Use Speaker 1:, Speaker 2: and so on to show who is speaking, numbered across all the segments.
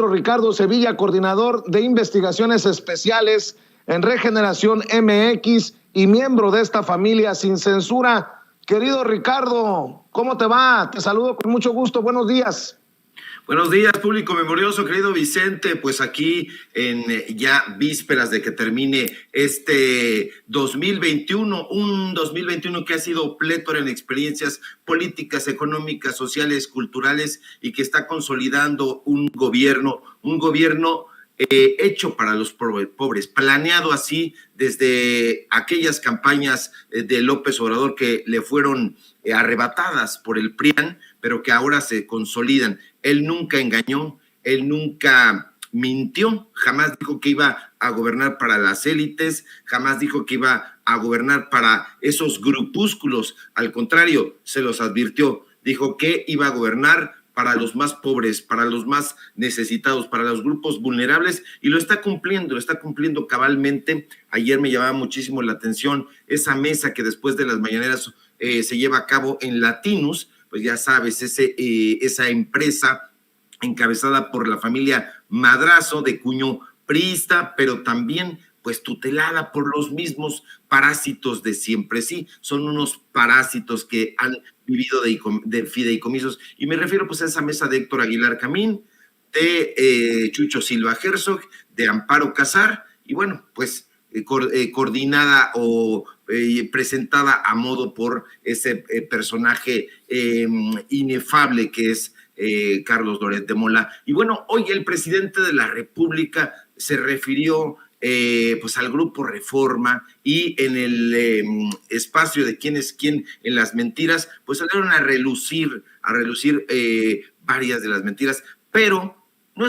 Speaker 1: compañero Ricardo Sevilla, coordinador de investigaciones especiales en Regeneración MX y miembro de esta familia sin censura. Querido Ricardo, ¿cómo te va? Te saludo con mucho gusto. Buenos días.
Speaker 2: Buenos días, público memorioso, querido Vicente. Pues aquí en ya vísperas de que termine este 2021, un 2021 que ha sido plétora en experiencias políticas, económicas, sociales, culturales y que está consolidando un gobierno hecho para los pobres, planeado así desde aquellas campañas de López Obrador que le fueron arrebatadas por el PRIAN, pero que ahora se consolidan. Él nunca engañó, él nunca mintió, jamás dijo que iba a gobernar para las élites, jamás dijo que iba a gobernar para esos grupúsculos, al contrario, se los advirtió, dijo que iba a gobernar para los más pobres, para los más necesitados, para los grupos vulnerables, y lo está cumpliendo cabalmente. Ayer me llamaba muchísimo la atención esa mesa que después de las mañaneras se lleva a cabo en Latinus, pues ya sabes, esa empresa encabezada por la familia Madrazo, de cuño priista, pero también pues tutelada por los mismos parásitos de siempre. Sí, son unos parásitos que han vivido de fideicomisos, y me refiero pues a esa mesa de Héctor Aguilar Camín, de Chucho Silva Herzog, de Amparo Casar, y bueno, pues coordinada o presentada a modo por ese personaje inefable que es Carlos Loret de Mola. Y bueno, hoy el presidente de la República se refirió pues al grupo Reforma, y en el espacio de quién es quién en las mentiras, pues salieron a relucir varias de las mentiras, pero no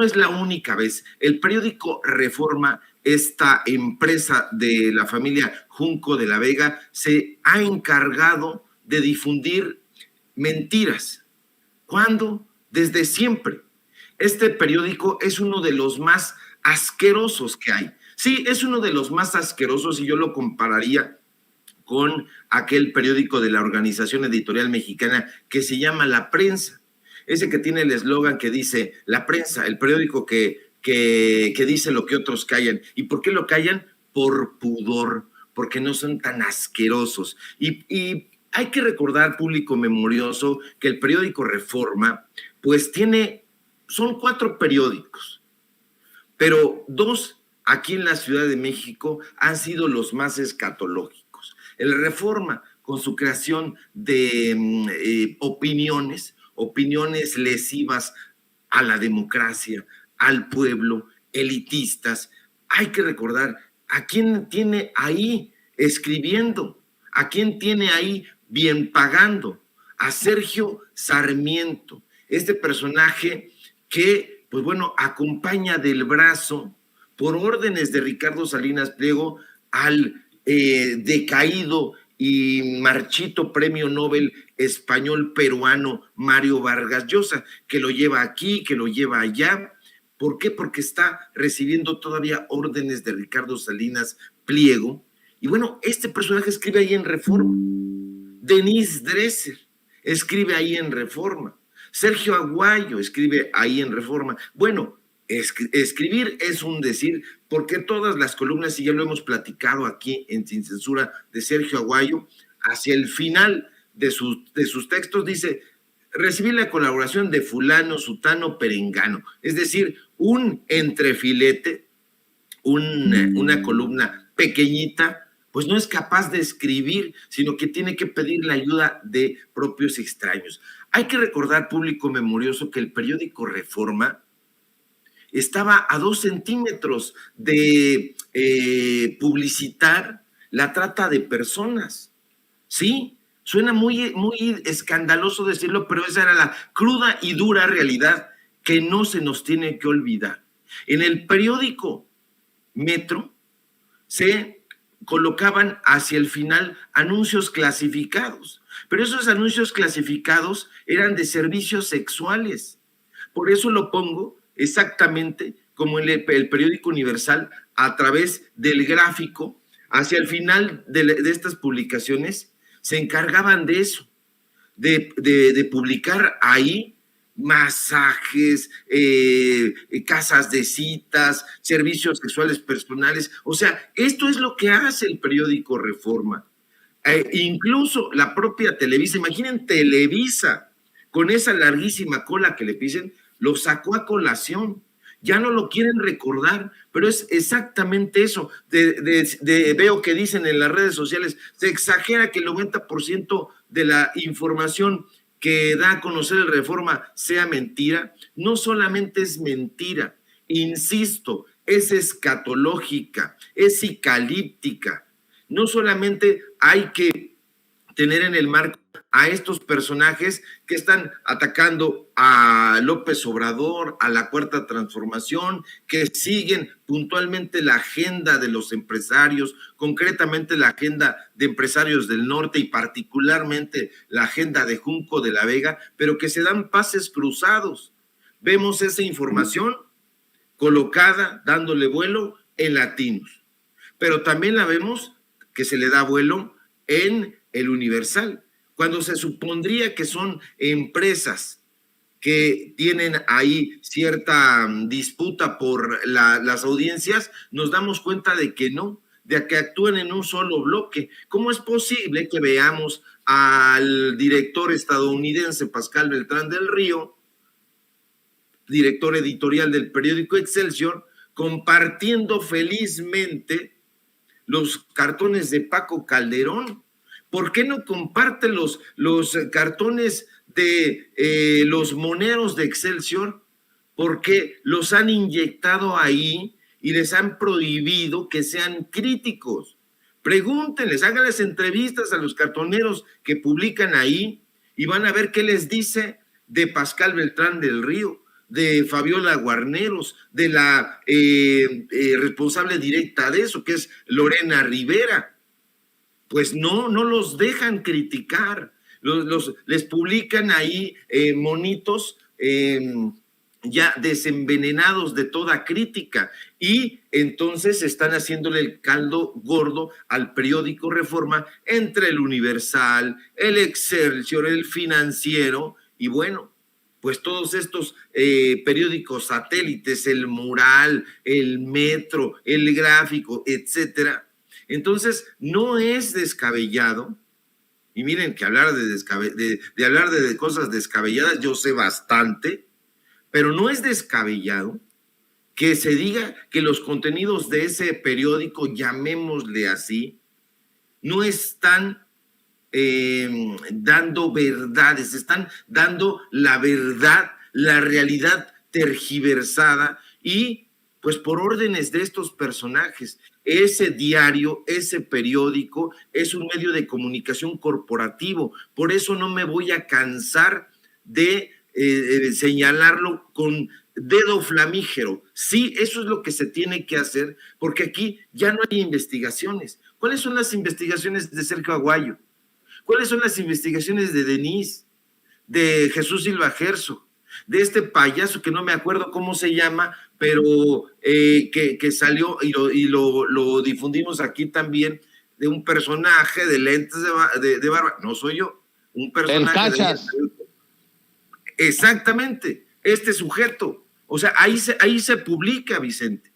Speaker 2: es la única vez. El periódico Reforma, esta empresa de la familia Junco de la Vega, se ha encargado de difundir mentiras. ¿Cuándo? Desde siempre. Este periódico es uno de los más asquerosos que hay. Sí, es uno de los más asquerosos, y yo lo compararía con aquel periódico de la Organización Editorial Mexicana que se llama La Prensa. Ese que tiene el eslogan que dice: La Prensa, el periódico que dice lo que otros callan. ¿Y por qué lo callan? Por pudor, porque no son tan asquerosos. Y hay que recordar, público memorioso, que el periódico Reforma, pues son 4 periódicos, pero 2 aquí en la Ciudad de México han sido los más escatológicos. El Reforma, con su creación de opiniones lesivas a la democracia, al pueblo, elitistas. Hay que recordar a quién tiene ahí escribiendo, a quién tiene ahí bien pagando: a Sergio Sarmiento, este personaje que, pues bueno, acompaña del brazo, por órdenes de Ricardo Salinas Pliego, al decaído y marchito premio Nobel español peruano Mario Vargas Llosa, que lo lleva aquí, que lo lleva allá. ¿Por qué? Porque está recibiendo todavía órdenes de Ricardo Salinas Pliego. Y bueno, este personaje escribe ahí en Reforma. Denise Dresser escribe ahí en Reforma. Sergio Aguayo escribe ahí en Reforma. Bueno, escribir es un decir, porque todas las columnas, y ya lo hemos platicado aquí en Sin Censura, de Sergio Aguayo, hacia el final de sus textos dice: recibí la colaboración de fulano, sutano, perengano. Es decir, un entrefilete, una columna pequeñita, pues no es capaz de escribir, sino que tiene que pedir la ayuda de propios extraños. Hay que recordar, público memorioso, que el periódico Reforma estaba a 2 centímetros de publicitar la trata de personas. Sí, suena muy escandaloso decirlo, pero esa era la cruda y dura realidad que no se nos tiene que olvidar. En el periódico Metro se colocaban hacia el final anuncios clasificados, pero esos anuncios clasificados eran de servicios sexuales. Por eso lo pongo exactamente como en el periódico Universal, a través del gráfico. Hacia el final de estas publicaciones se encargaban de eso, de publicar ahí masajes, casas de citas, servicios sexuales personales. O sea, esto es lo que hace el periódico Reforma. Incluso la propia Televisa, imaginen Televisa, con esa larguísima cola que le pisen, lo sacó a colación. Ya no lo quieren recordar, pero es exactamente eso. Veo que dicen en las redes sociales, se exagera que el 90% de la información que da a conocer el Reforma sea mentira. No solamente es mentira, insisto, es escatológica, es sicalíptica. No solamente hay que tener en el marco a estos personajes que están atacando a López Obrador, a la Cuarta Transformación, que siguen puntualmente la agenda de los empresarios, concretamente la agenda de empresarios del norte y particularmente la agenda de Junco de la Vega, pero que se dan pases cruzados. Vemos esa información colocada, dándole vuelo en Latinos, pero también la vemos que se le da vuelo en el Universal, cuando se supondría que son empresas que tienen ahí cierta disputa por las audiencias, nos damos cuenta de que no, de que actúan en un solo bloque. ¿Cómo es posible que veamos al director estadounidense Pascal Beltrán del Río, director editorial del periódico Excelsior, compartiendo felizmente los cartones de Paco Calderón? ¿Por qué no comparte los cartones de los moneros de Excelsior? Porque los han inyectado ahí y les han prohibido que sean críticos. Pregúntenles, háganles entrevistas a los cartoneros que publican ahí y van a ver qué les dice de Pascal Beltrán del Río, de Fabiola Guarneros, de la responsable directa de eso, que es Lorena Rivera. Pues no los dejan criticar, les publican ahí monitos ya desenvenenados de toda crítica y entonces están haciéndole el caldo gordo al periódico Reforma entre el Universal, el Excelsior, el Financiero y bueno, pues todos estos periódicos satélites, el Mural, el Metro, el Gráfico, etcétera. Entonces, no es descabellado, y miren que hablar de cosas descabelladas yo sé bastante, pero no es descabellado que se diga que los contenidos de ese periódico, llamémosle así, no están dando verdades, están dando la verdad, la realidad tergiversada y pues por órdenes de estos personajes. Ese diario, ese periódico es un medio de comunicación corporativo, por eso no me voy a cansar de señalarlo con dedo flamígero. Sí, eso es lo que se tiene que hacer, porque aquí ya no hay investigaciones. ¿Cuáles son las investigaciones de Sergio Aguayo? ¿Cuáles son las investigaciones de Denise, de Jesús Silva Gerso, de este payaso que no me acuerdo cómo se llama, pero que salió y lo difundimos aquí también, de un personaje de lentes de barba? No soy yo, un personaje.
Speaker 1: El Cachas.
Speaker 2: Exactamente, este sujeto. O sea, ahí se publica, Vicente.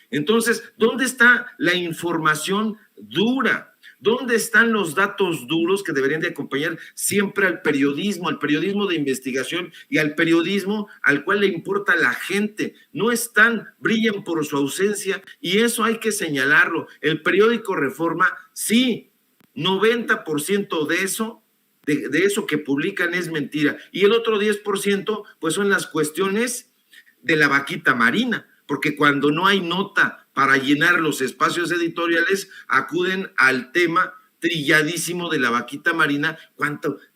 Speaker 2: Entonces, ¿dónde está la información dura? ¿Dónde están los datos duros que deberían de acompañar siempre al periodismo de investigación y al periodismo al cual le importa a la gente? No están, brillan por su ausencia y eso hay que señalarlo. El periódico Reforma, sí, 90% de eso que publican es mentira. Y el otro 10% pues son las cuestiones de la vaquita marina, porque cuando no hay nota para llenar los espacios editoriales, acuden al tema trilladísimo de la vaquita marina.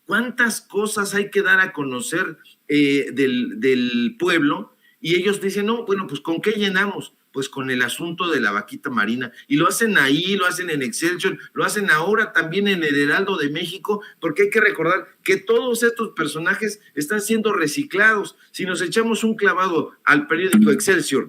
Speaker 2: ¿Cuántas cosas hay que dar a conocer del pueblo? Y ellos dicen, no, bueno, pues ¿con qué llenamos? Pues con el asunto de la vaquita marina. Y lo hacen ahí, lo hacen en Excelsior, lo hacen ahora también en el Heraldo de México, porque hay que recordar que todos estos personajes están siendo reciclados. Si nos echamos un clavado al periódico Excelsior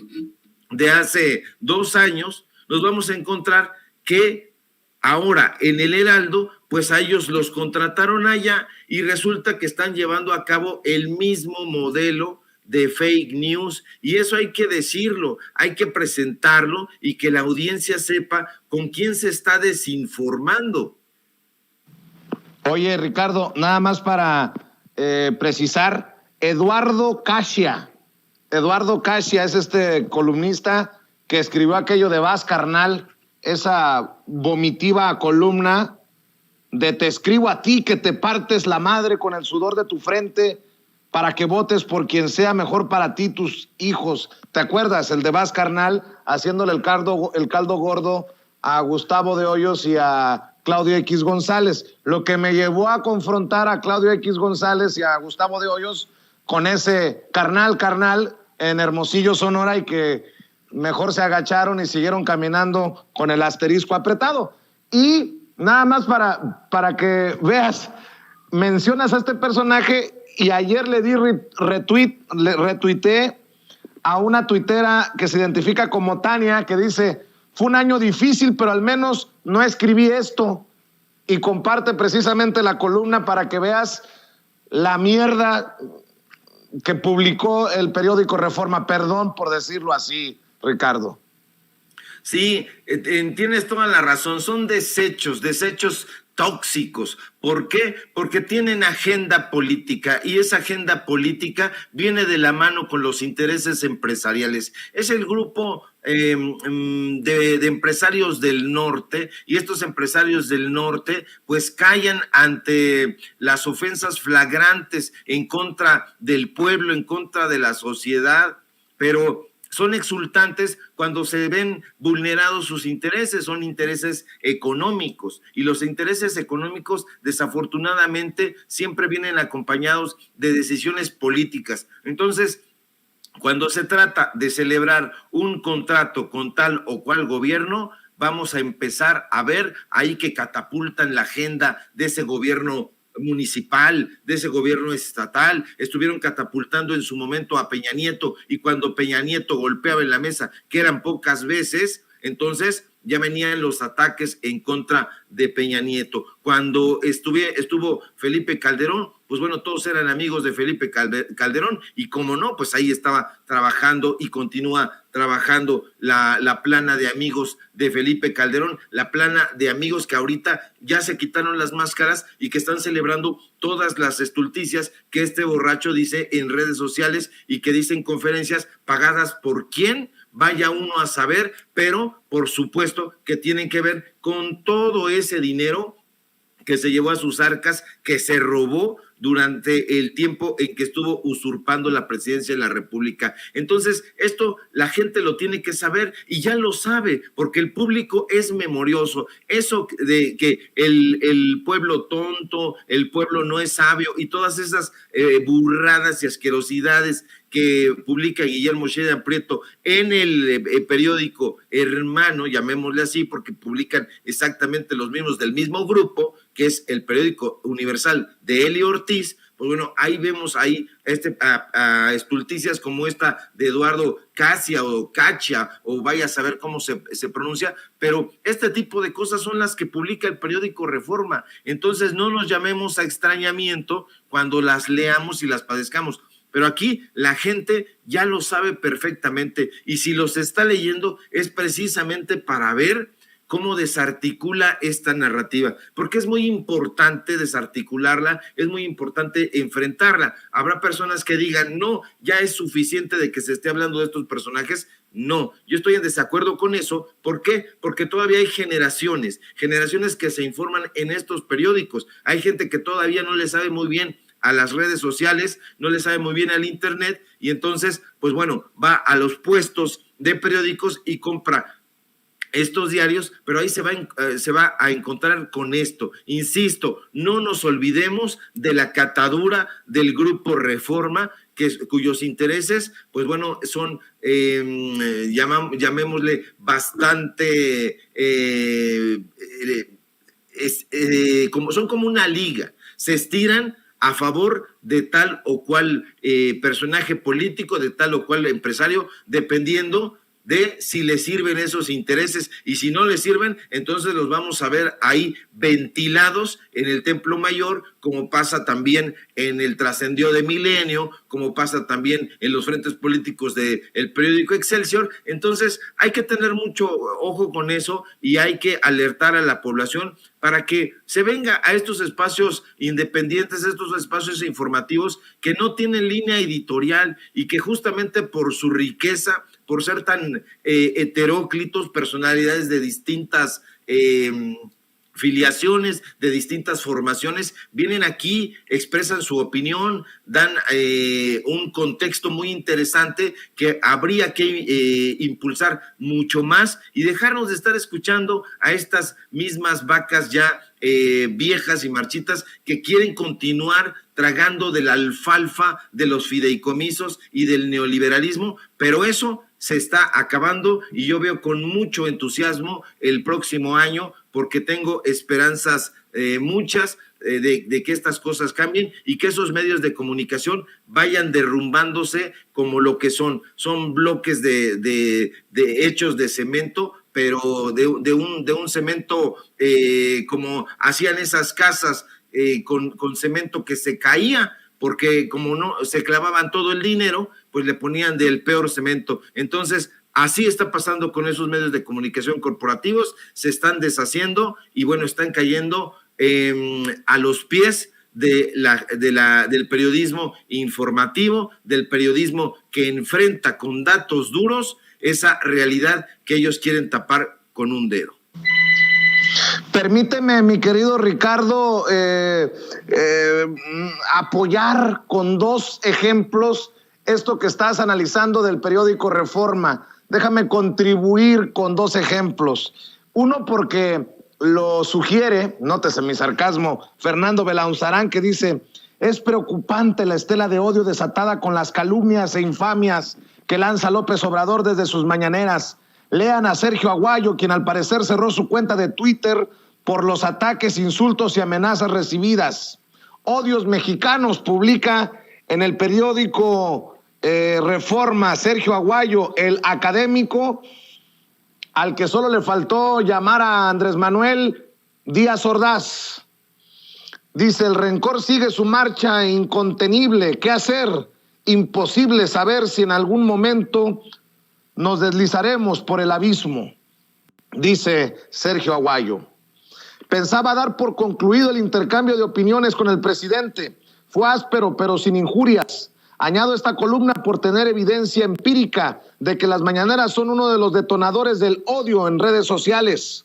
Speaker 2: de hace 2 años, nos vamos a encontrar que ahora en el Heraldo, pues a ellos los contrataron allá y resulta que están llevando a cabo el mismo modelo de fake news, y eso hay que decirlo, hay que presentarlo y que la audiencia sepa con quién se está desinformando.
Speaker 1: Oye, Ricardo, nada más para precisar, Eduardo Casia es este columnista que escribió aquello de Vas Carnal, esa vomitiva columna de te escribo a ti que te partes la madre con el sudor de tu frente para que votes por quien sea mejor para ti, tus hijos. ¿Te acuerdas? El de Vas Carnal haciéndole el caldo gordo a Gustavo de Hoyos y a Claudio X González. Lo que me llevó a confrontar a Claudio X González y a Gustavo de Hoyos con ese carnal en Hermosillo, Sonora, y que mejor se agacharon y siguieron caminando con el asterisco apretado. Y nada más para que veas, mencionas a este personaje y ayer le di retuiteé a una tuitera que se identifica como Tania, que dice, fue un año difícil, pero al menos no escribí esto, y comparte precisamente la columna para que veas la mierda que publicó el periódico Reforma. Perdón por decirlo así, Ricardo.
Speaker 2: Sí, tienes toda la razón, son desechos tóxicos. ¿Por qué? Porque tienen agenda política y esa agenda política viene de la mano con los intereses empresariales. Es el grupo de empresarios del norte, y estos empresarios del norte pues callan ante las ofensas flagrantes en contra del pueblo, en contra de la sociedad, pero son exultantes cuando se ven vulnerados sus intereses, son intereses económicos, y los intereses económicos desafortunadamente siempre vienen acompañados de decisiones políticas. Entonces, cuando se trata de celebrar un contrato con tal o cual gobierno, vamos a empezar a ver ahí que catapultan la agenda de ese gobierno municipal, de ese gobierno estatal. Estuvieron catapultando en su momento a Peña Nieto, y cuando Peña Nieto golpeaba en la mesa, que eran pocas veces, entonces ya venían los ataques en contra de Peña Nieto. Cuando estuvo Felipe Calderón, pues bueno, todos eran amigos de Felipe Calderón, y como no, pues ahí estaba trabajando y continúa trabajando la plana de amigos de Felipe Calderón, la plana de amigos que ahorita ya se quitaron las máscaras y que están celebrando todas las estulticias que este borracho dice en redes sociales y que dice en conferencias pagadas por quién, vaya uno a saber, pero por supuesto que tienen que ver con todo ese dinero que se llevó a sus arcas, que se robó durante el tiempo en que estuvo usurpando la presidencia de la República. Entonces, esto la gente lo tiene que saber, y ya lo sabe, porque el público es memorioso. Eso de que el pueblo tonto, el pueblo no es sabio, y todas esas burradas y asquerosidades que publica Guillermo Sheridan Prieto en el periódico hermano, llamémosle así, porque publican exactamente los mismos del mismo grupo, que es el periódico Universal de Eli Ortiz. Pues bueno, ahí vemos ahí a estulticias como esta de Eduardo Casia o Cachia, o vaya a saber cómo se pronuncia, pero este tipo de cosas son las que publica el periódico Reforma. Entonces no nos llamemos a extrañamiento cuando las leamos y las padezcamos. Pero aquí la gente ya lo sabe perfectamente, y si los está leyendo es precisamente para ver cómo desarticula esta narrativa, porque es muy importante desarticularla, es muy importante enfrentarla. Habrá personas que digan, no, ya es suficiente de que se esté hablando de estos personajes. No, yo estoy en desacuerdo con eso. ¿Por qué? Porque todavía hay generaciones que se informan en estos periódicos. Hay gente que todavía no le sabe muy bien a las redes sociales, no le sabe muy bien al internet, y entonces, pues bueno, va a los puestos de periódicos y compra estos diarios, pero ahí se va a encontrar con esto. Insisto, no nos olvidemos de la catadura del grupo Reforma, cuyos intereses, pues bueno, son, llamémosle, bastante, son como una liga, se estiran a favor de tal o cual personaje político, de tal o cual empresario, dependiendo de si le sirven esos intereses, y si no le sirven, entonces los vamos a ver ahí ventilados en el Templo Mayor, como pasa también en el Trascendió de Milenio, como pasa también en los frentes políticos del periódico Excelsior. Entonces hay que tener mucho ojo con eso y hay que alertar a la población para que se venga a estos espacios independientes, estos espacios informativos que no tienen línea editorial y que justamente por su riqueza, por ser tan heteróclitos, personalidades de distintas filiaciones, de distintas formaciones, vienen aquí, expresan su opinión, dan un contexto muy interesante que habría que impulsar mucho más y dejarnos de estar escuchando a estas mismas vacas ya viejas y marchitas que quieren continuar tragando de la alfalfa de los fideicomisos y del neoliberalismo, pero eso se está acabando y yo veo con mucho entusiasmo el próximo año porque tengo esperanzas muchas de que estas cosas cambien y que esos medios de comunicación vayan derrumbándose como lo que son bloques de hechos de cemento, pero de un cemento como hacían esas casas con cemento que se caía, porque como no se clavaban todo el dinero, pues le ponían del peor cemento. Entonces, así está pasando con esos medios de comunicación corporativos, se están deshaciendo y bueno, están cayendo a los pies del periodismo informativo, del periodismo que enfrenta con datos duros esa realidad que ellos quieren tapar con un dedo.
Speaker 1: Permíteme, mi querido Ricardo, apoyar con dos ejemplos esto que estás analizando del periódico Reforma. Déjame contribuir con dos ejemplos. Uno, porque lo sugiere, nótese mi sarcasmo, Fernando Belaunzarán, que dice: es preocupante la estela de odio desatada con las calumnias e infamias que lanza López Obrador desde sus mañaneras. Lean a Sergio Aguayo, quien al parecer cerró su cuenta de Twitter por los ataques, insultos y amenazas recibidas. Odios mexicanos, publica en el periódico Reforma Sergio Aguayo, el académico, al que solo le faltó llamar a Andrés Manuel Díaz Ordaz. Dice: el rencor sigue su marcha incontenible. ¿Qué hacer? Imposible saber si en algún momento nos deslizaremos por el abismo, dice Sergio Aguayo. Pensaba dar por concluido el intercambio de opiniones con el presidente. Fue áspero, pero sin injurias. Añado esta columna por tener evidencia empírica de que las mañaneras son uno de los detonadores del odio en redes sociales.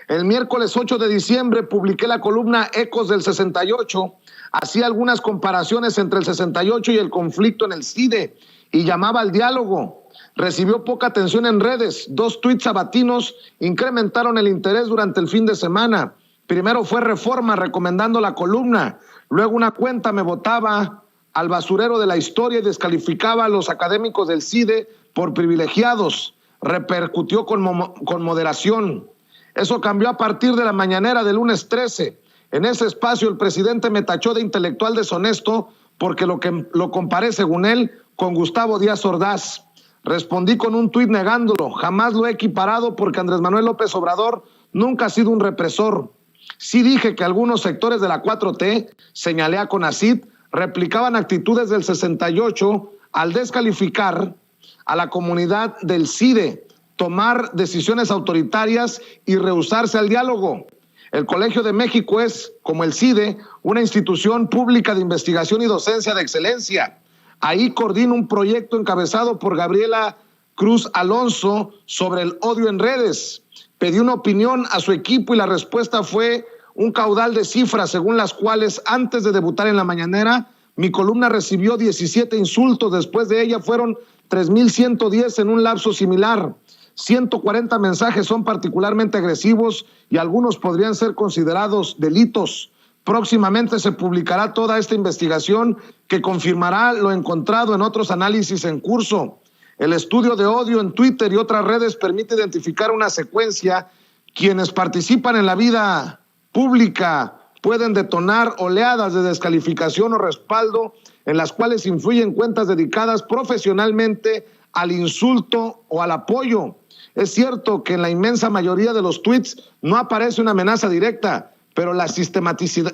Speaker 1: El miércoles 8 de diciembre publiqué la columna Ecos del 68. Hacía algunas comparaciones entre el 68 y el conflicto en el CIDE y llamaba al diálogo. Recibió poca atención en redes. 2 tuits sabatinos incrementaron el interés durante el fin de semana. Primero fue Reforma recomendando la columna. Luego una cuenta me botaba al basurero de la historia y descalificaba a los académicos del CIDE por privilegiados. Repercutió con moderación. Eso cambió a partir de la mañanera del lunes 13. En ese espacio el presidente me tachó de intelectual deshonesto porque lo comparé, según él, con Gustavo Díaz Ordaz. Respondí con un tuit negándolo. Jamás lo he equiparado porque Andrés Manuel López Obrador nunca ha sido un represor. Sí dije que algunos sectores de la 4T, señalé a CONACYT, replicaban actitudes del 68 al descalificar a la comunidad del CIDE, tomar decisiones autoritarias y rehusarse al diálogo. El Colegio de México es, como el CIDE, una institución pública de investigación y docencia de excelencia. Ahí coordina un proyecto encabezado por Gabriela Cruz Alonso sobre el odio en redes. Pedí una opinión a su equipo y la respuesta fue un caudal de cifras según las cuales antes de debutar en la mañanera, mi columna recibió 17 insultos. Después de ella fueron 3,110 en un lapso similar. 140 mensajes son particularmente agresivos y algunos podrían ser considerados delitos. Próximamente se publicará toda esta investigación que confirmará lo encontrado en otros análisis en curso. El estudio de odio en Twitter y otras redes permite identificar una secuencia. Quienes participan en la vida pública pueden detonar oleadas de descalificación o respaldo en las cuales influyen cuentas dedicadas profesionalmente al insulto o al apoyo. Es cierto que en la inmensa mayoría de los tweets no aparece una amenaza directa, pero la sistematicidad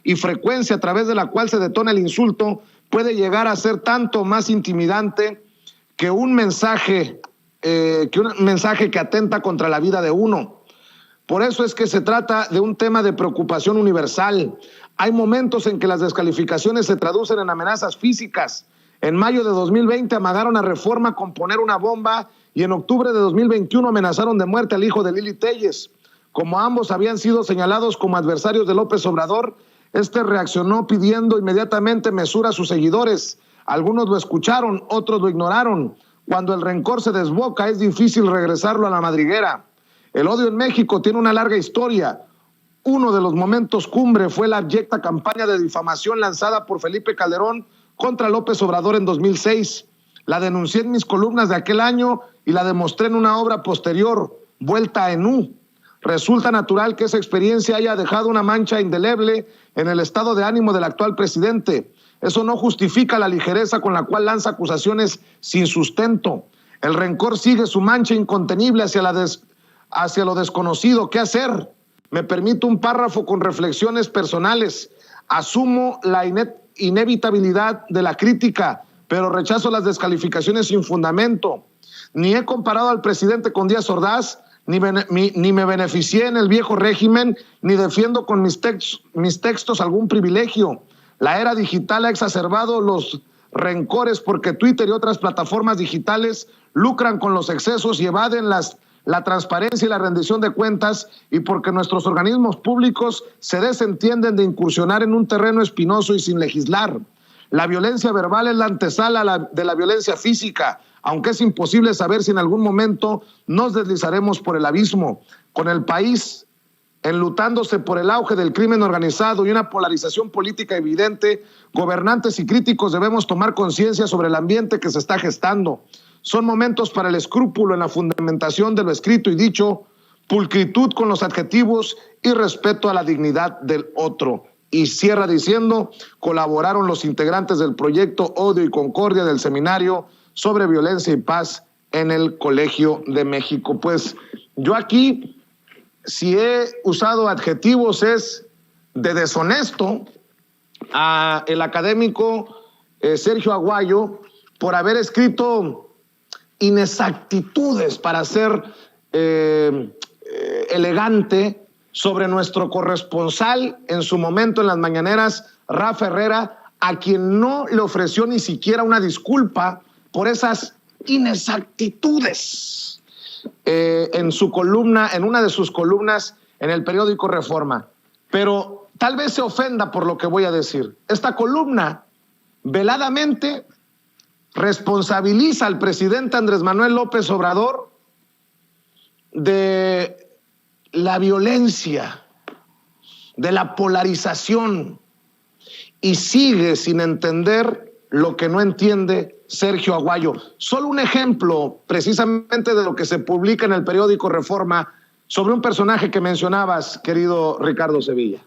Speaker 1: y frecuencia a través de la cual se detona el insulto puede llegar a ser tanto más intimidante que un mensaje que atenta contra la vida de uno. Por eso es que se trata de un tema de preocupación universal. Hay momentos en que las descalificaciones se traducen en amenazas físicas. En mayo de 2020 amagaron a Reforma con poner una bomba y en octubre de 2021 amenazaron de muerte al hijo de Lili Téllez. Como ambos habían sido señalados como adversarios de López Obrador, este reaccionó pidiendo inmediatamente mesura a sus seguidores. Algunos lo escucharon, otros lo ignoraron. Cuando el rencor se desboca, es difícil regresarlo a la madriguera. El odio en México tiene una larga historia. Uno de los momentos cumbre fue la abyecta campaña de difamación lanzada por Felipe Calderón contra López Obrador en 2006. La denuncié en mis columnas de aquel año y la demostré en una obra posterior, Vuelta en U. Resulta natural que esa experiencia haya dejado una mancha indeleble en el estado de ánimo del actual presidente. Eso no justifica la ligereza con la cual lanza acusaciones sin sustento. El rencor sigue su mancha incontenible hacia lo desconocido. ¿Qué hacer? Me permito un párrafo con reflexiones personales. Asumo la inevitabilidad de la crítica, pero rechazo las descalificaciones sin fundamento. Ni he comparado al presidente con Díaz Ordaz, ni me beneficié en el viejo régimen, ni defiendo con mis textos algún privilegio. La era digital ha exacerbado los rencores porque Twitter y otras plataformas digitales lucran con los excesos y evaden la transparencia y la rendición de cuentas, y porque nuestros organismos públicos se desentienden de incursionar en un terreno espinoso y sin legislar. La violencia verbal es la antesala de la violencia física, aunque es imposible saber si en algún momento nos deslizaremos por el abismo. Con el país enlutándose por el auge del crimen organizado y una polarización política evidente, gobernantes y críticos debemos tomar conciencia sobre el ambiente que se está gestando. Son momentos para el escrúpulo en la fundamentación de lo escrito y dicho, pulcritud con los adjetivos y respeto a la dignidad del otro. Y cierra diciendo, colaboraron los integrantes del proyecto Odio y Concordia del Seminario sobre Violencia y Paz en el Colegio de México. Pues yo aquí, si he usado adjetivos, es de deshonesto a el académico Sergio Aguayo por haber escrito inexactitudes, para ser elegante, sobre nuestro corresponsal en su momento en las mañaneras, Rafa Herrera, a quien no le ofreció ni siquiera una disculpa por esas inexactitudes en su columna, en una de sus columnas en el periódico Reforma. Pero tal vez se ofenda por lo que voy a decir. Esta columna veladamente responsabiliza al presidente Andrés Manuel López Obrador de la violencia, de la polarización, y sigue sin entender lo que no entiende Sergio Aguayo. Solo un ejemplo precisamente de lo que se publica en el periódico Reforma sobre un personaje que mencionabas, querido Ricardo Sevilla.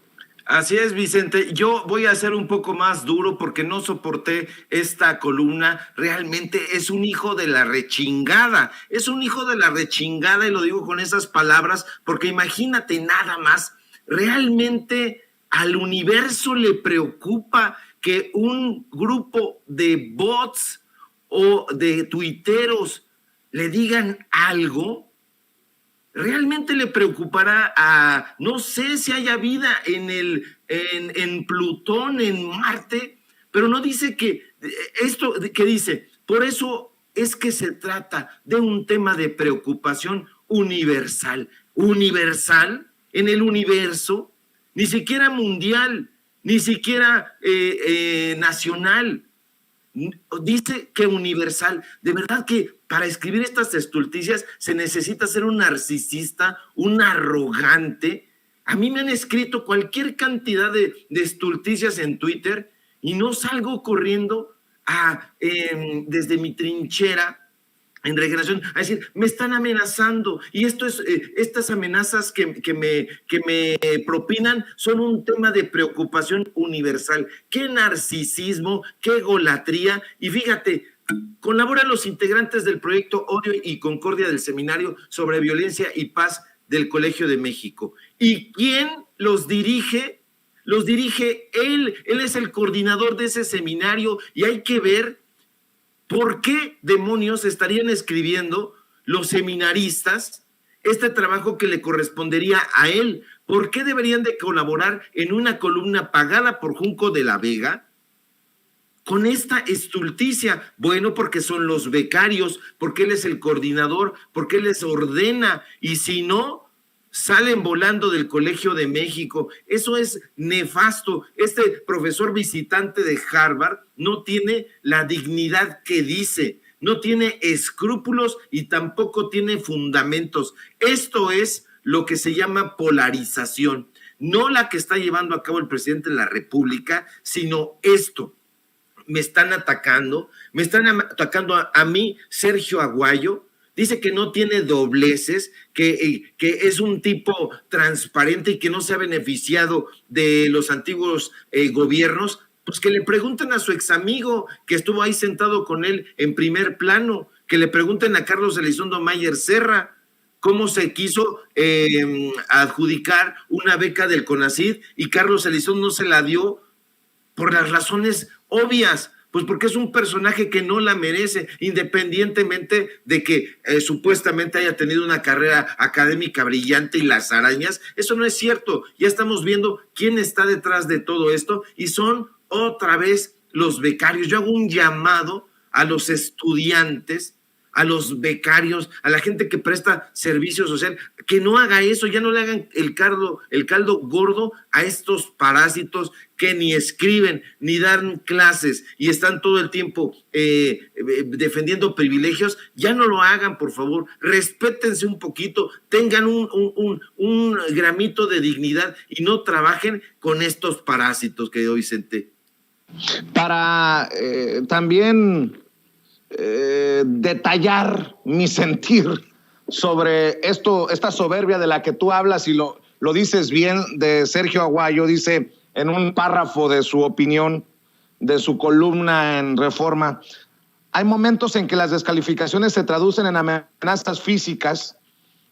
Speaker 2: Así es, Vicente. Yo voy a ser un poco más duro porque no soporté esta columna. Realmente es un hijo de la rechingada. Es un hijo de la rechingada, y lo digo con esas palabras porque imagínate nada más. Realmente al universo le preocupa que un grupo de bots o de tuiteros le digan algo. ¿Realmente le preocupará a, no sé si haya vida en Plutón, en Marte? Pero no dice que, esto que dice, por eso es que se trata de un tema de preocupación universal. Universal en el universo, ni siquiera mundial, ni siquiera nacional. Dice que universal. De verdad que para escribir estas estulticias se necesita ser un narcisista, un arrogante. A mí me han escrito cualquier cantidad de estulticias en Twitter y no salgo corriendo desde mi trinchera en Regeneración a decir, me están amenazando, y estas amenazas que me propinan son un tema de preocupación universal. Qué narcisismo, qué egolatría. Y fíjate, Colaboran los integrantes del proyecto Odio y Concordia del Seminario sobre Violencia y Paz del Colegio de México. ¿Y quién los dirige? Los dirige él. Él es el coordinador de ese seminario y hay que ver por qué demonios estarían escribiendo los seminaristas este trabajo que le correspondería a él. ¿Por qué deberían de colaborar en una columna pagada por Junco de la Vega con esta estulticia? Bueno, porque son los becarios, porque él es el coordinador, porque él les ordena, y si no, salen volando del Colegio de México. Eso es nefasto. Este profesor visitante de Harvard no tiene la dignidad que dice, no tiene escrúpulos y tampoco tiene fundamentos. Esto es lo que se llama polarización, no la que está llevando a cabo el presidente de la República, sino esto. Me están atacando a mí, Sergio Aguayo. Dice que no tiene dobleces, que es un tipo transparente y que no se ha beneficiado de los antiguos gobiernos. Pues que le pregunten a su examigo que estuvo ahí sentado con él en primer plano, que le pregunten a Carlos Elizondo Mayer Serra cómo se quiso adjudicar una beca del CONACYT y Carlos Elizondo no se la dio por las razones obvias, pues porque es un personaje que no la merece, independientemente de que supuestamente haya tenido una carrera académica brillante y las arañas. Eso no es cierto. Ya estamos viendo quién está detrás de todo esto y son otra vez los becarios. Yo hago un llamado a los estudiantes, a los becarios, a la gente que presta servicio social, que no haga eso, ya no le hagan el caldo gordo a estos parásitos que ni escriben, ni dan clases y están todo el tiempo defendiendo privilegios. Ya no lo hagan, por favor, respétense un poquito, tengan un gramito de dignidad y no trabajen con estos parásitos, querido Vicente.
Speaker 1: Para también detallar mi sentir sobre esta soberbia de la que tú hablas y lo dices bien, de Sergio Aguayo. Dice en un párrafo de su opinión, de su columna en Reforma: hay momentos en que las descalificaciones se traducen en amenazas físicas.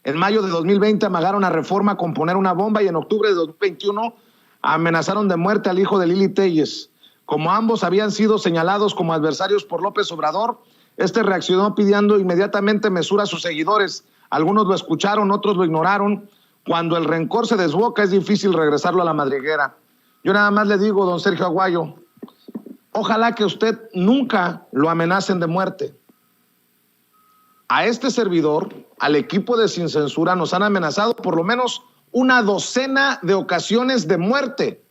Speaker 1: En mayo de 2020 amagaron a Reforma con poner una bomba y en octubre de 2021 amenazaron de muerte al hijo de Lili Téllez. Como ambos habían sido señalados como adversarios por López Obrador, este reaccionó pidiendo inmediatamente mesura a sus seguidores. Algunos lo escucharon, otros lo ignoraron. Cuando el rencor se desboca, es difícil regresarlo a la madriguera. Yo nada más le digo, don Sergio Aguayo, ojalá que usted nunca lo amenacen de muerte. A este servidor, al equipo de Sin Censura, nos han amenazado por lo menos una docena de ocasiones de muerte.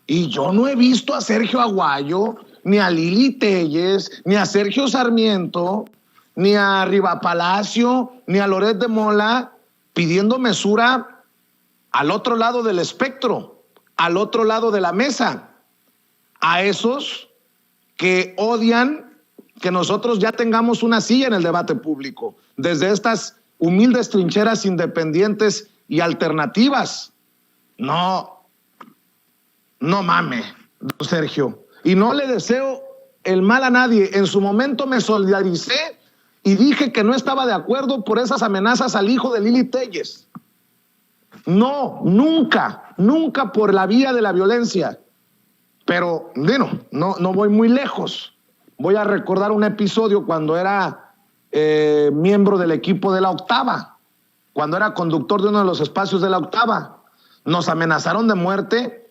Speaker 1: Y yo no he visto a Sergio Aguayo, ni a Lili Téllez, ni a Sergio Sarmiento, ni a Riva Palacio, ni a Loret de Mola pidiendo mesura al otro lado del espectro, al otro lado de la mesa, a esos que odian que nosotros ya tengamos una silla en el debate público, desde estas humildes trincheras independientes y alternativas. No mame, don Sergio. Y no le deseo el mal a nadie. En su momento me solidaricé y dije que no estaba de acuerdo por esas amenazas al hijo de Lili Téllez. No, nunca por la vía de la violencia. Pero, bueno, no voy muy lejos. Voy a recordar un episodio cuando era miembro del equipo de La Octava, cuando era conductor de uno de los espacios de La Octava. Nos amenazaron de muerte.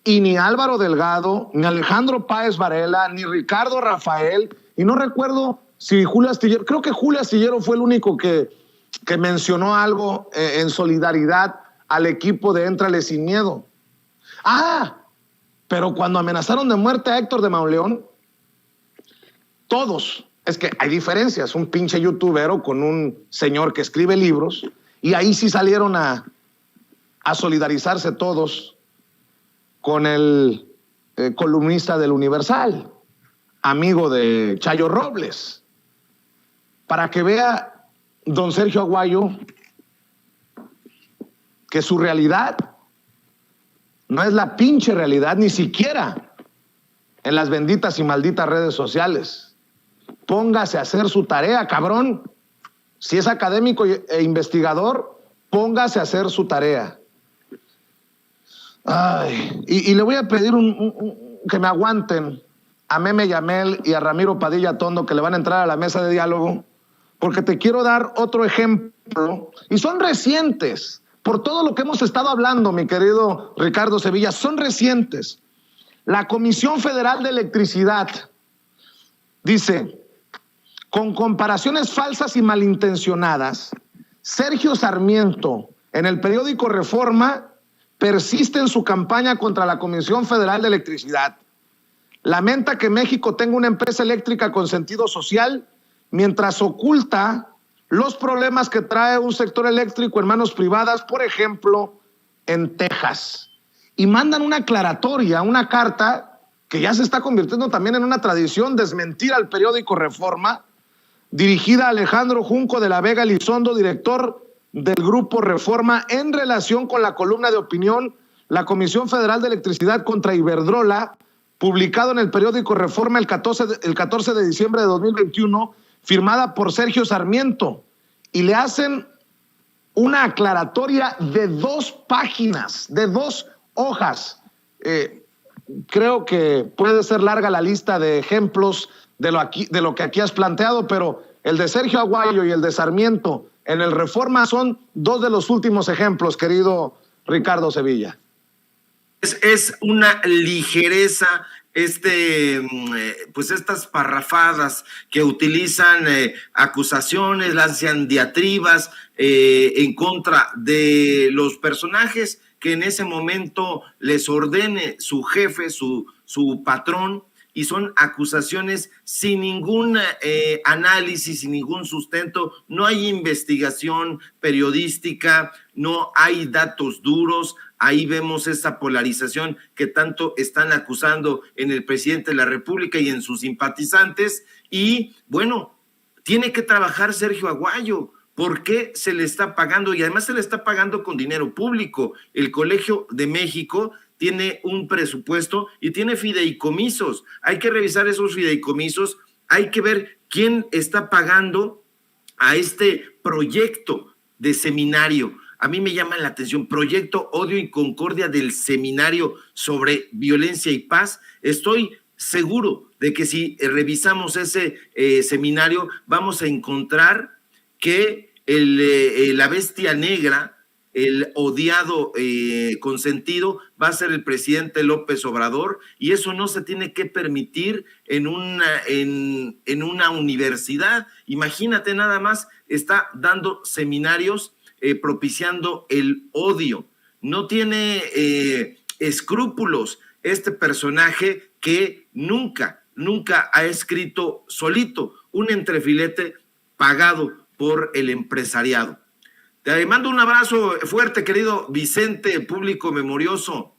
Speaker 1: Y ni Álvaro Delgado, ni Alejandro Páez Varela, ni Ricardo Rafael, y no recuerdo si Julio Astillero, creo que Julio Astillero fue el único que mencionó algo en solidaridad al equipo de Éntrale Sin Miedo. Pero cuando amenazaron de muerte a Héctor de Mauleón, todos, es que hay diferencias, un pinche youtubero con un señor que escribe libros, y ahí sí salieron a solidarizarse todos con el columnista del Universal, amigo de Chayo Robles, para que vea don Sergio Aguayo que su realidad no es la pinche realidad, ni siquiera en las benditas y malditas redes sociales. póngase a hacer su tarea, cabrón. Si es académico e investigador, póngase a hacer su tarea. Ay, y le voy a pedir que me aguanten a Meme Yamel y a Ramiro Padilla Tondo, que le van a entrar a la mesa de diálogo, porque te quiero dar otro ejemplo, y son recientes, por todo lo que hemos estado hablando, mi querido Ricardo Sevilla, son recientes. La Comisión Federal de Electricidad dice, con comparaciones falsas y malintencionadas, Sergio Sarmiento, en el periódico Reforma, persiste en su campaña contra la Comisión Federal de Electricidad. Lamenta que México tenga una empresa eléctrica con sentido social, mientras oculta los problemas que trae un sector eléctrico en manos privadas, por ejemplo, en Texas. Y mandan una aclaratoria, una carta, que ya se está convirtiendo también en una tradición, desmentir al periódico Reforma, dirigida a Alejandro Junco de la Vega Elizondo, director del Grupo Reforma, en relación con la columna de opinión La Comisión Federal de Electricidad contra Iberdrola, publicado en el periódico Reforma el 14 de diciembre de 2021, firmada por Sergio Sarmiento, y le hacen una aclaratoria de 2 páginas, de 2 hojas. Creo que puede ser larga la lista de ejemplos de lo que aquí has planteado, pero el de Sergio Aguayo y el de Sarmiento en el Reforma son 2 de los últimos ejemplos, querido Ricardo Sevilla.
Speaker 2: Es una ligereza pues estas parrafadas que utilizan acusaciones, lanzan diatribas en contra de los personajes que en ese momento les ordene su jefe, su patrón, y son acusaciones sin ningún análisis, sin ningún sustento. No hay investigación periodística, no hay datos duros. Ahí vemos esa polarización que tanto están acusando en el presidente de la República y en sus simpatizantes. Y bueno, tiene que trabajar Sergio Aguayo. ¿Por qué se le está pagando? Y además se le está pagando con dinero público. El Colegio de México tiene un presupuesto y tiene fideicomisos. Hay que revisar esos fideicomisos, hay que ver quién está pagando a este proyecto de seminario. A mí me llama la atención, Proyecto Odio y Concordia del Seminario sobre Violencia y Paz. Estoy seguro de que si revisamos ese seminario, vamos a encontrar que la bestia negra, el odiado consentido, va a ser el presidente López Obrador, y eso no se tiene que permitir en una universidad. Imagínate nada más, está dando seminarios propiciando el odio. No tiene escrúpulos este personaje que nunca ha escrito solito, un entrefilete pagado por el empresariado. Te mando un abrazo fuerte, querido Vicente, público memorioso.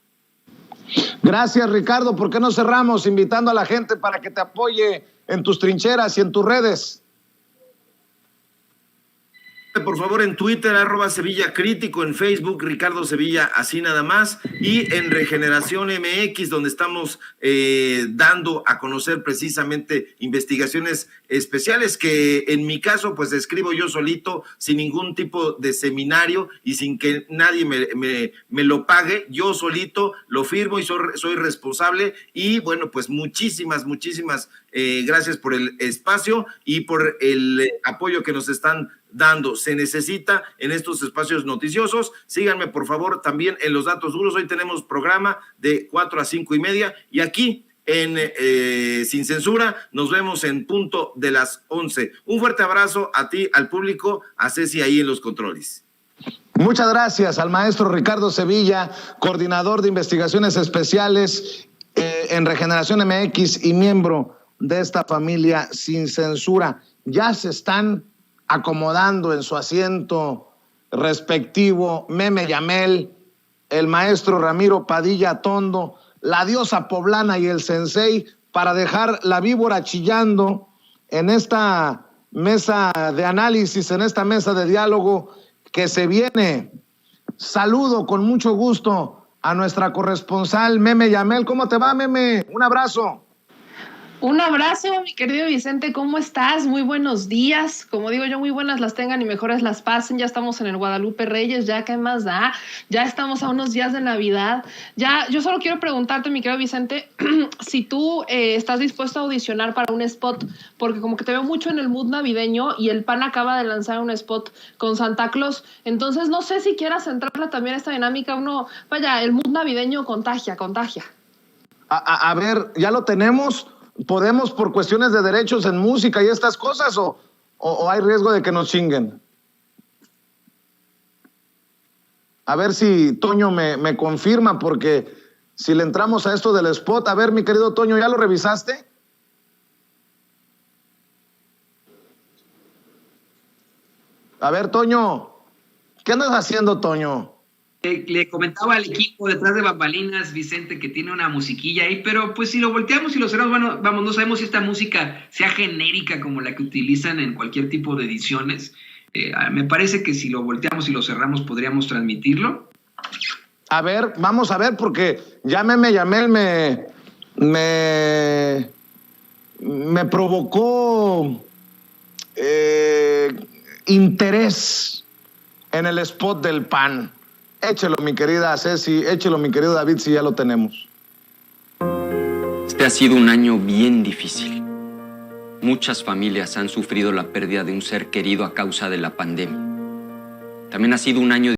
Speaker 1: Gracias, Ricardo. ¿Por qué no cerramos invitando a la gente para que te apoye en tus trincheras y en tus redes?
Speaker 2: Por favor, en Twitter, @SevillaCrítico, en Facebook, Ricardo Sevilla, así nada más, y en Regeneración MX, donde estamos dando a conocer precisamente investigaciones especiales que en mi caso, pues escribo yo solito, sin ningún tipo de seminario y sin que nadie me lo pague. Yo solito lo firmo y soy responsable. Y bueno, pues muchísimas gracias por el espacio y por el apoyo que nos están dando. Se necesita en estos espacios noticiosos. Síganme por favor también en los datos duros. Hoy tenemos programa de 4 a 5:30 y aquí en Sin Censura nos vemos en punto de las 11. Un fuerte abrazo a ti, al público, a Ceci ahí en los controles.
Speaker 1: Muchas gracias al maestro Ricardo Sevilla, coordinador de investigaciones especiales en Regeneración MX y miembro de esta familia Sin Censura. Ya se están acomodando en su asiento respectivo Meme Yamel, el maestro Ramiro Padilla Tondo, la diosa poblana y el sensei, para dejar la víbora chillando en esta mesa de análisis, en esta mesa de diálogo que se viene. Saludo con mucho gusto a nuestra corresponsal Meme Yamel. ¿Cómo te va, Meme? Un abrazo.
Speaker 3: Un abrazo, mi querido Vicente, ¿cómo estás? Muy buenos días. Como digo yo, muy buenas las tengan y mejores las pasen. Ya estamos en el Guadalupe Reyes, ya qué más da. Ya estamos a unos días de Navidad. Ya, yo solo quiero preguntarte, mi querido Vicente, si tú estás dispuesto a audicionar para un spot, porque como que te veo mucho en el mood navideño y el PAN acaba de lanzar un spot con Santa Claus. Entonces, no sé si quieras entrarle también a esta dinámica. Vaya, el mood navideño contagia.
Speaker 1: A ver, ¿ya lo tenemos? ¿Podemos por cuestiones de derechos en música y estas cosas o hay riesgo de que nos chinguen? A ver si Toño me confirma, porque si le entramos a esto del spot, a ver, mi querido Toño, ¿ya lo revisaste? A ver, Toño, ¿qué andas haciendo, Toño?
Speaker 4: Le comentaba al equipo detrás de bambalinas, Vicente, que tiene una musiquilla ahí, pero pues si lo volteamos y lo cerramos, bueno, vamos, no sabemos si esta música sea genérica como la que utilizan en cualquier tipo de ediciones. Me parece que si lo volteamos y lo cerramos podríamos transmitirlo.
Speaker 1: A ver, vamos a ver, porque ya Yamel me provocó interés en el spot del PAN. Échelo, mi querida Ceci, échelo, mi querido David, si ya lo tenemos.
Speaker 5: Este ha sido un año bien difícil. Muchas familias han sufrido la pérdida de un ser querido a causa de la pandemia. También ha sido un año